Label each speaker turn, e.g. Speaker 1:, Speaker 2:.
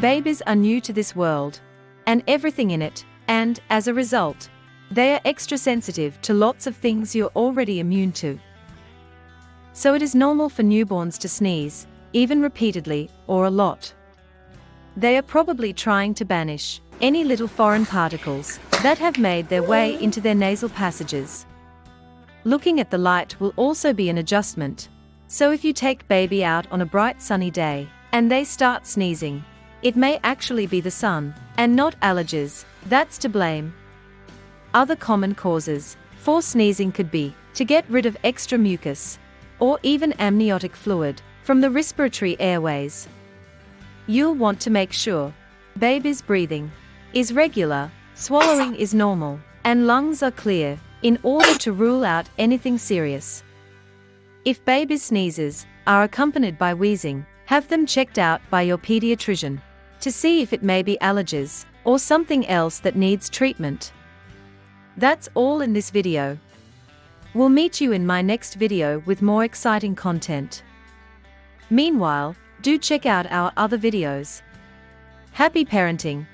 Speaker 1: Babies are new to this world and everything in it, and, as a result, they are extra sensitive to lots of things you're already immune to. So it is normal for newborns to sneeze, even repeatedly, or a lot. They are probably trying to banish any little foreign particles that have made their way into their nasal passages. Looking at the light will also be an adjustment. So if you take baby out on a bright sunny day, and they start sneezing, it may actually be the sun, and not allergies, that's to blame. Other common causes for sneezing could be to get rid of extra mucus, or even amniotic fluid from the respiratory airways. You'll want to make sure baby's breathing is regular, swallowing is normal, and lungs are clear in order to rule out anything serious. If baby's sneezes are accompanied by wheezing, have them checked out by your pediatrician to see if it may be allergies or something else that needs treatment. That's all in this video. We'll meet you in my next video with more exciting content. Meanwhile, do check out our other videos. Happy parenting!